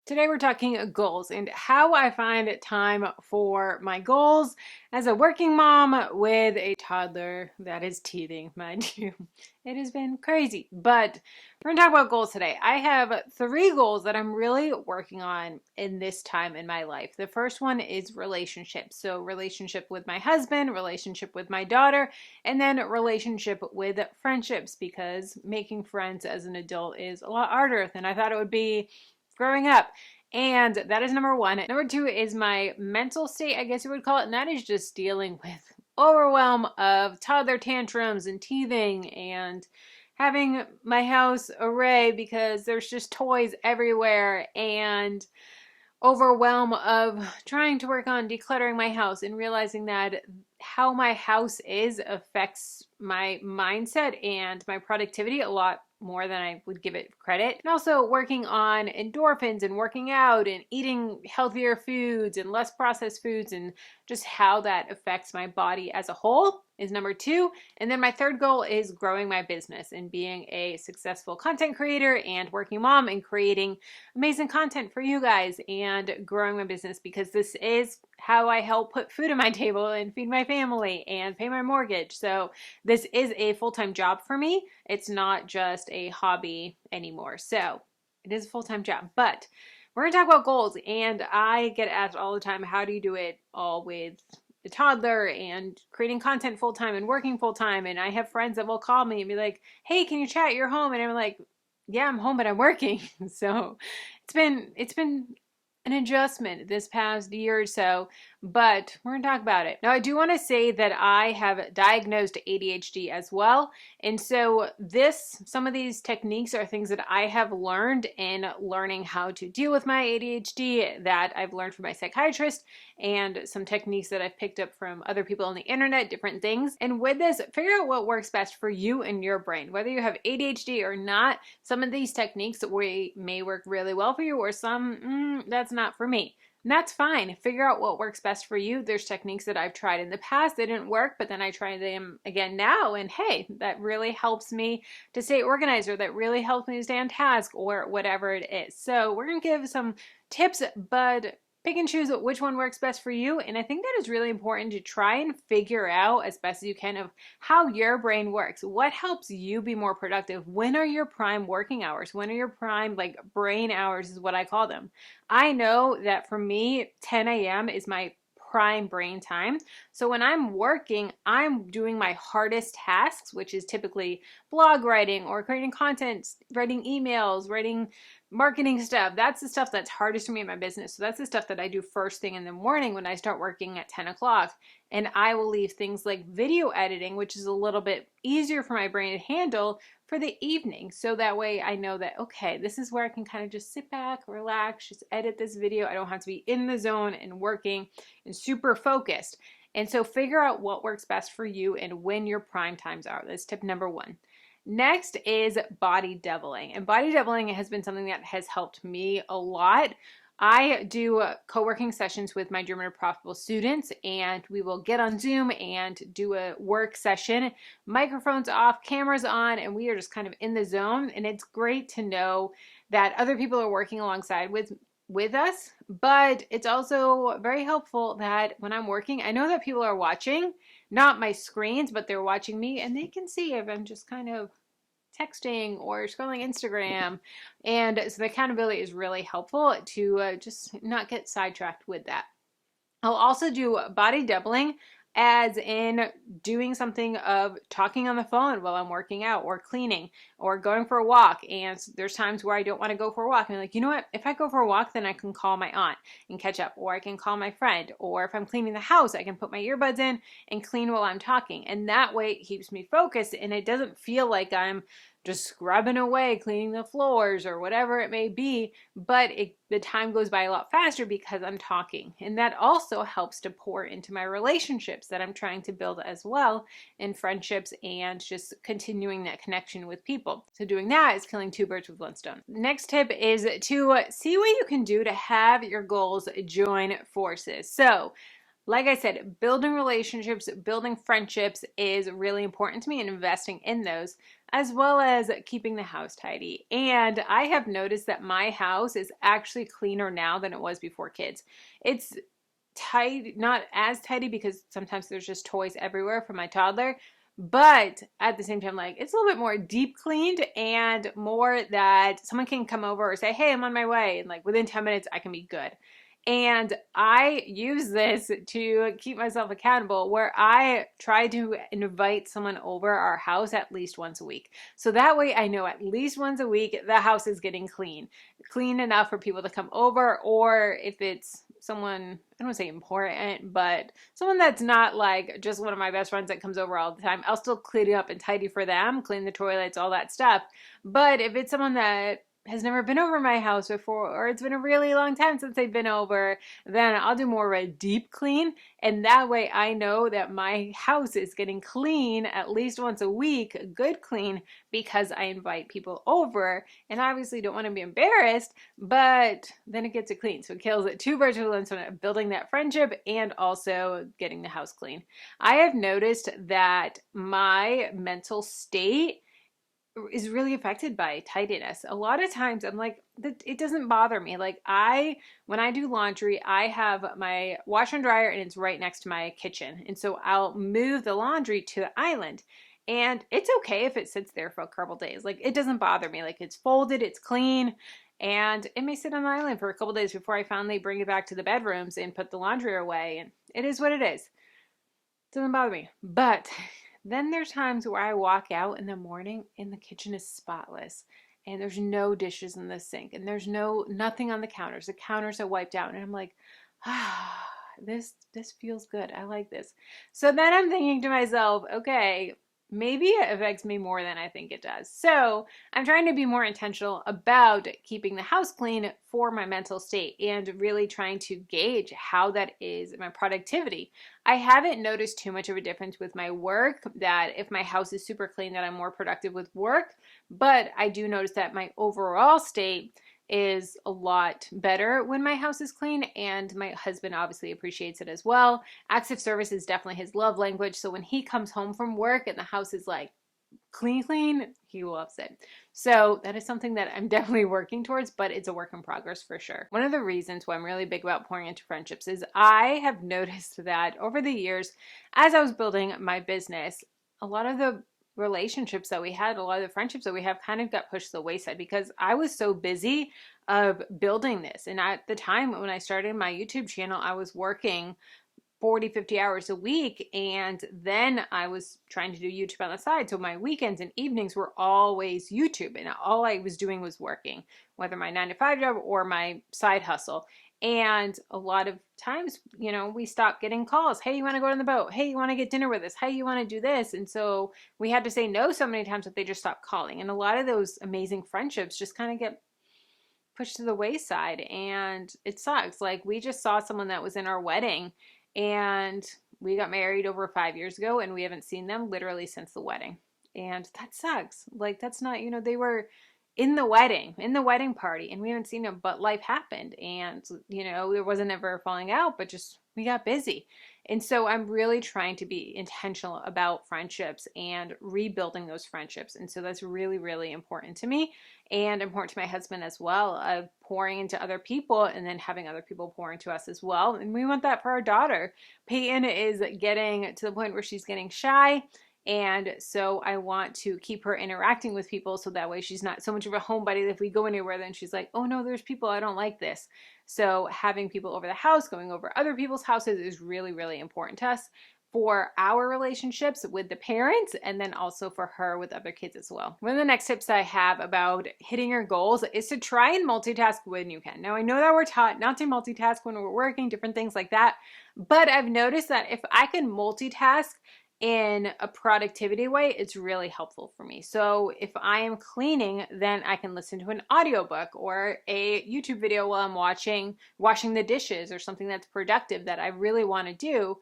Today we're talking goals and how I find time for my goals as a working mom with a toddler that is teething, mind you. It has been crazy, but we're gonna talk about goals today. I have 3 goals that I'm really working on in this time in my life. The first one is relationships. So relationship with my husband, relationship with my daughter, and then relationship with friendships, because making friends as an adult is a lot harder than I thought it would be growing up. And that is number 1. Number 2 is my mental state, I guess you would call it, and that is just dealing with overwhelm of toddler tantrums and teething and having my house array because there's just toys everywhere, and overwhelm of trying to work on decluttering my house and realizing that how my house is affects my mindset and my productivity a lot more than I would give it credit. And also working on endorphins and working out and eating healthier foods and less processed foods, and just how that affects my body as a whole is number 2. And then my third goal is growing my business and being a successful content creator and working mom and creating amazing content for you guys and growing my business, because this is how I help put food on my table and feed my family and pay my mortgage. So this is a full-time job for me. It's not just a hobby anymore. So it is a full-time job, but we're gonna talk about goals. And I get asked all the time, how do you do it all with a toddler and creating content full-time and working full-time? And I have friends that will call me and be like, hey, can you chat? You're home. And I'm like, yeah, I'm home, but I'm working. So it's been an adjustment this past year or so, but we're gonna talk about it. Now, I do want to say that I have diagnosed ADHD as well. And so some of these techniques are things that I have learned in learning how to deal with my ADHD, that I've learned from my psychiatrist, and some techniques that I've picked up from other people on the internet, different things. And with this, figure out what works best for you and your brain. Whether you have ADHD or not, some of these techniques may work really well for you, or some, that's not for me. And that's fine. Figure out what works best for you. There's techniques that I've tried in the past. They didn't work, but then I try them again now. And hey, that really helps me to stay organized, or that really helps me to stay on task, or whatever it is. So we're going to give some tips, but pick and choose which one works best for you. And I think that is really important to try and figure out as best as you can of how your brain works. What helps you be more productive? When are your prime working hours? When are your prime brain hours is what I call them. I know that for me, 10 a.m. is my prime brain time. So when I'm working, I'm doing my hardest tasks, which is typically blog writing or creating content, writing emails, writing marketing stuff. That's the stuff that's hardest for me in my business. So that's the stuff that I do first thing in the morning when I start working at 10 o'clock. And I will leave things like video editing, which is a little bit easier for my brain to handle, for the evening. So that way I know that, okay, this is where I can kind of just sit back, relax, just edit this video. I don't have to be in the zone and working and super focused. And so figure out what works best for you and when your prime times are. That's tip number 1. Next is body doubling. And body doubling has been something that has helped me a lot. I do co-working sessions with my Dreamer to Profitable students, and we will get on Zoom and do a work session, microphones off, cameras on, and we are just kind of in the zone. And it's great to know that other people are working alongside with us, but it's also very helpful that when I'm working, I know that people are watching, not my screens, but they're watching me, and they can see if I'm just kind of texting or scrolling Instagram. And so the accountability is really helpful to just not get sidetracked with that. I'll also do body doubling, as in doing something of talking on the phone while I'm working out or cleaning or going for a walk. And there's times where I don't want to go for a walk. And I'm like, you know what? If I go for a walk, then I can call my aunt and catch up, or I can call my friend, or if I'm cleaning the house, I can put my earbuds in and clean while I'm talking. And that way it keeps me focused, and it doesn't feel like I'm just scrubbing away, cleaning the floors or whatever it may be, but the time goes by a lot faster because I'm talking. And that also helps to pour into my relationships that I'm trying to build as well, in friendships and just continuing that connection with people. So doing that is killing 2 birds with 1 stone. Next tip is to see what you can do to have your goals join forces. So like I said, building relationships, building friendships is really important to me, and investing in those. as well as keeping the house tidy. And I have noticed that my house is actually cleaner now than it was before kids. It's tidy, not as tidy because sometimes there's just toys everywhere for my toddler. But at the same time, like it's a little bit more deep cleaned and more that someone can come over or say, hey, I'm on my way. And like within 10 minutes, I can be good. And I use this to keep myself accountable where I try to invite someone over our house at least once a week. So that way I know at least once a week the house is getting clean enough for people to come over, or if it's someone, I don't want to say important, but someone that's not like just one of my best friends that comes over all the time, I'll still clean up and tidy for them, clean the toilets, all that stuff. But if it's someone that has never been over my house before, or it's been a really long time since they've been over, then I'll do more of a deep clean. And that way I know that my house is getting clean at least once a week, good clean, because I invite people over. And I obviously don't want to be embarrassed, but then it gets it clean. So it kills it. Two birds with one stone, building that friendship and also getting the house clean. I have noticed that my mental state is really affected by tidiness. A lot of times I'm like, it doesn't bother me. Like when I do laundry, I have my washer and dryer and it's right next to my kitchen. And so I'll move the laundry to the island. And it's okay if it sits there for a couple days. Like it doesn't bother me. Like it's folded, it's clean, and it may sit on the island for a couple days before I finally bring it back to the bedrooms and put the laundry away. And it is what it is. It doesn't bother me. But then there's times where I walk out in the morning and the kitchen is spotless and there's no dishes in the sink and there's nothing on the counters. The counters are wiped out and I'm like, this feels good. I like this. So then I'm thinking to myself, okay, maybe it affects me more than I think it does. So I'm trying to be more intentional about keeping the house clean for my mental state and really trying to gauge how that is my productivity. I haven't noticed too much of a difference with my work, that if my house is super clean that I'm more productive with work, but I do notice that my overall state is a lot better when my house is clean, and my husband obviously appreciates it as well. Acts of service is definitely his love language, so when he comes home from work and the house is like clean, he loves it. So that is something that I'm definitely working towards, but it's a work in progress for sure. One of the reasons why I'm really big about pouring into friendships is I have noticed that over the years, as I was building my business, a lot of the relationships that we had, a lot of the friendships that we have kind of got pushed to the wayside because I was so busy of building this. And at the time when I started my YouTube channel, I was working 40, 50 hours a week. And then I was trying to do YouTube on the side. So my weekends and evenings were always YouTube. And all I was doing was working, whether my 9-to-5 job or my side hustle. And a lot of times, we stopped getting calls. Hey, you want to go on the boat? Hey, you want to get dinner with us? Hey, you want to do this? And so we had to say no so many times that they just stopped calling. And a lot of those amazing friendships just kind of get pushed to the wayside. And it sucks. Like we just saw someone that was in our wedding, and we got married over 5 years ago and we haven't seen them literally since the wedding. And that sucks. Like that's not, they were in the wedding party, and we haven't seen them, but life happened. And, there wasn't ever a falling out, but just we got busy. And so I'm really trying to be intentional about friendships and rebuilding those friendships. And so that's really, really important to me and important to my husband as well, of pouring into other people and then having other people pour into us as well. And we want that for our daughter. Peyton is getting to the point where she's getting shy. And so I want to keep her interacting with people so that way she's not so much of a homebody that if we go anywhere, then she's like, oh no, there's people, I don't like this. So having people over the house, going over other people's houses is really, really important to us for our relationships with the parents, and then also for her with other kids as well. One of the next tips I have about hitting your goals is to try and multitask when you can. Now, I know that we're taught not to multitask when we're working, different things like that, but I've noticed that if I can multitask in a productivity way, it's really helpful for me. So if I am cleaning, then I can listen to an audiobook or a YouTube video while I'm washing the dishes or something that's productive that I really want to do.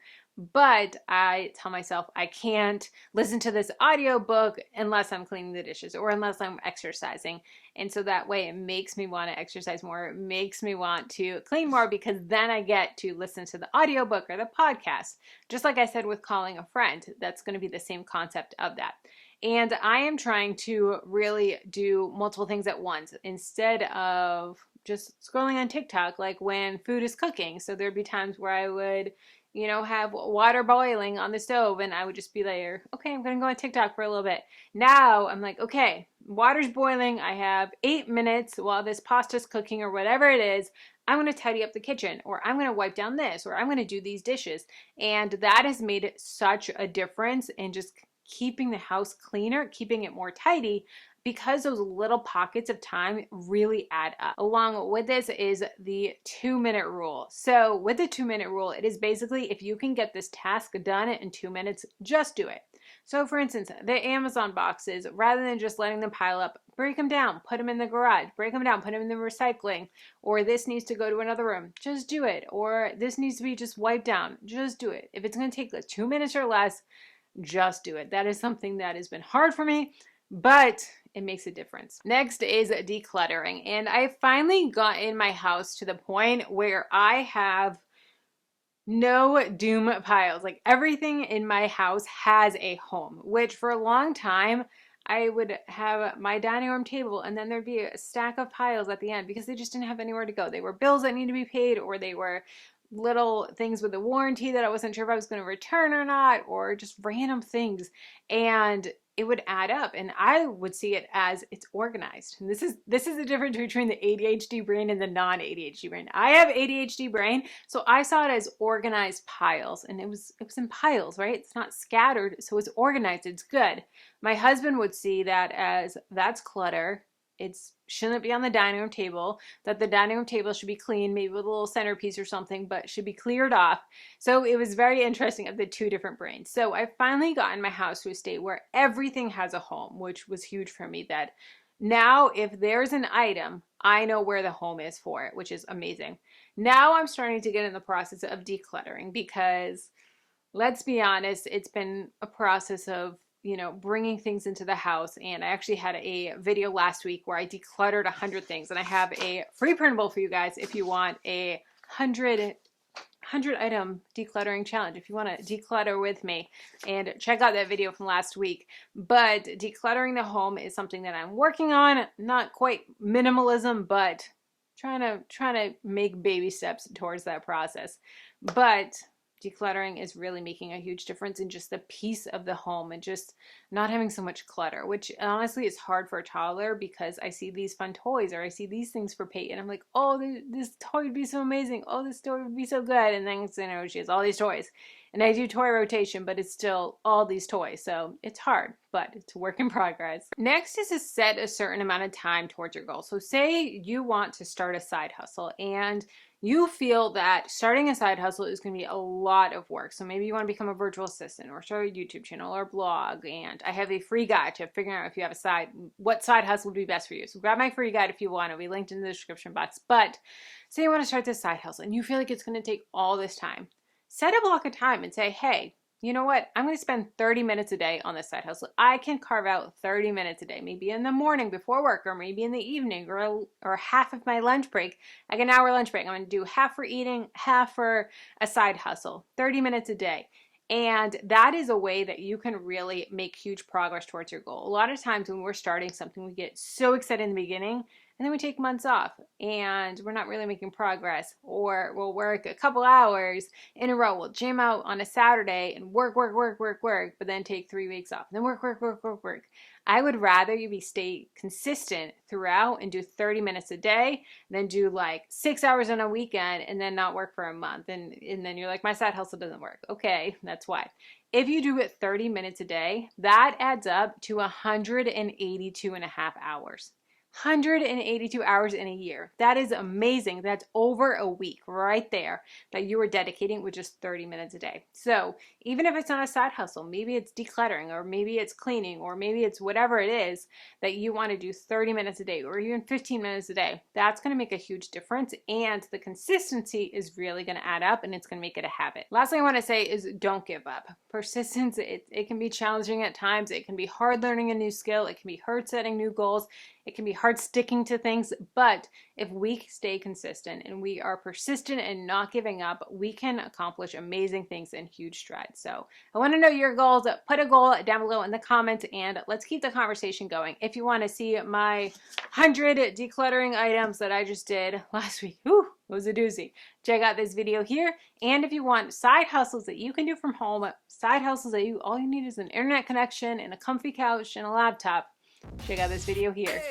But I tell myself I can't listen to this audiobook unless I'm cleaning the dishes or unless I'm exercising. And so that way it makes me want to exercise more. It makes me want to clean more because then I get to listen to the audiobook or the podcast. Just like I said with calling a friend, that's going to be the same concept of that. And I am trying to really do multiple things at once instead of just scrolling on TikTok, like when food is cooking. So there'd be times where I would, have water boiling on the stove and I would just be like, okay, I'm going to go on TikTok for a little bit. Now I'm like, okay, water's boiling. I have 8 minutes while this pasta's cooking or whatever it is. I'm going to tidy up the kitchen, or I'm going to wipe down this, or I'm going to do these dishes. And that has made such a difference in just keeping the house cleaner, keeping it more tidy, because those little pockets of time really add up. Along with this is the 2-minute rule. So with the 2-minute rule, it is basically if you can get this task done in 2 minutes, just do it. So for instance, the Amazon boxes, rather than just letting them pile up, break them down, put them in the garage, break them down, put them in the recycling, or this needs to go to another room, just do it. Or this needs to be just wiped down, just do it. If it's going to take like 2 minutes or less, just do it. That is something that has been hard for me, but it makes a difference. Next is decluttering. And I finally got in my house to the point where I have no doom piles. Like everything in my house has a home, which for a long time, I would have my dining room table and then there'd be a stack of piles at the end because they just didn't have anywhere to go. They were bills that need to be paid, or they were little things with a warranty that I wasn't sure if I was going to return or not, or just random things. And it would add up, and I would see it as it's organized. And this is the difference between the ADHD brain and the non-ADHD brain. I have ADHD brain, so I saw it as organized piles, and it was in piles, right? It's not scattered, so it's organized. It's good. My husband would see that as that's clutter. It shouldn't be on the dining room table, that the dining room table should be clean, maybe with a little centerpiece or something, but should be cleared off. So it was very interesting of the two different brains. So I finally got in my house to a state where everything has a home, which was huge for me, that now if there's an item, I know where the home is for it, which is amazing. Now I'm starting to get in the process of decluttering because, let's be honest, it's been a process of bringing things into the house. And I actually had a video last week where I decluttered 100 things, and I have a free printable for you guys if you want a 100 item decluttering challenge, if you want to declutter with me, and check out that video from last week. But decluttering the home is something that I'm working on, not quite minimalism, but trying to make baby steps towards that process. But decluttering is really making a huge difference in just the peace of the home and just not having so much clutter, which honestly is hard for a toddler because I see these fun toys or I see these things for Peyton. I'm like, oh, this toy would be so amazing. Oh, this toy would be so good. And then, she has all these toys. And I do toy rotation, but it's still all these toys. So it's hard, but it's a work in progress. Next is to set a certain amount of time towards your goal. So say you want to start a side hustle and you feel that starting a side hustle is going to be a lot of work. So maybe you want to become a virtual assistant or start a YouTube channel or blog. And I have a free guide to figuring out if you have what side hustle would be best for you. So grab my free guide if you want. It'll be linked in the description box. But say you want to start this side hustle and you feel like it's going to take all this time. Set a block of time and say, hey, you know what? I'm going to spend 30 minutes a day on this side hustle. I can carve out 30 minutes a day, maybe in the morning before work, or maybe in the evening, or half of my lunch break, like an hour lunch break. I'm going to do half for eating, half for a side hustle, 30 minutes a day. And that is a way that you can really make huge progress towards your goal. A lot of times when we're starting something, we get so excited in the beginning, and then we take months off and we're not really making progress, or we'll work a couple hours in a row. We'll gym out on a Saturday and work, but then take 3 weeks off. Then work. I would rather you stay consistent throughout and do 30 minutes a day than do like 6 hours on a weekend and then not work for a month. And then you're like, my side hustle doesn't work. Okay, that's why. If you do it 30 minutes a day, that adds up to 182.5 hours. 182 hours in a year. That is amazing. That's over a week right there that you are dedicating with just 30 minutes a day. So even if it's not a side hustle, maybe it's decluttering, or maybe it's cleaning, or maybe it's whatever it is that you want to do 30 minutes a day, or even 15 minutes a day, that's going to make a huge difference. And the consistency is really going to add up, and it's going to make it a habit. Last thing I want to say is don't give up. Persistence, it can be challenging at times. It can be hard learning a new skill. It can be hard setting new goals. It can be hard sticking to things, but if we stay consistent and we are persistent and not giving up, we can accomplish amazing things in huge strides. So I want to know your goals. Put a goal down below in the comments and let's keep the conversation going. If you want to see my 100 decluttering items that I just did last week, whew, it was a doozy. Check out this video here. And if you want side hustles that you can do from home, side hustles that all you need is an internet connection and a comfy couch and a laptop, check out this video here.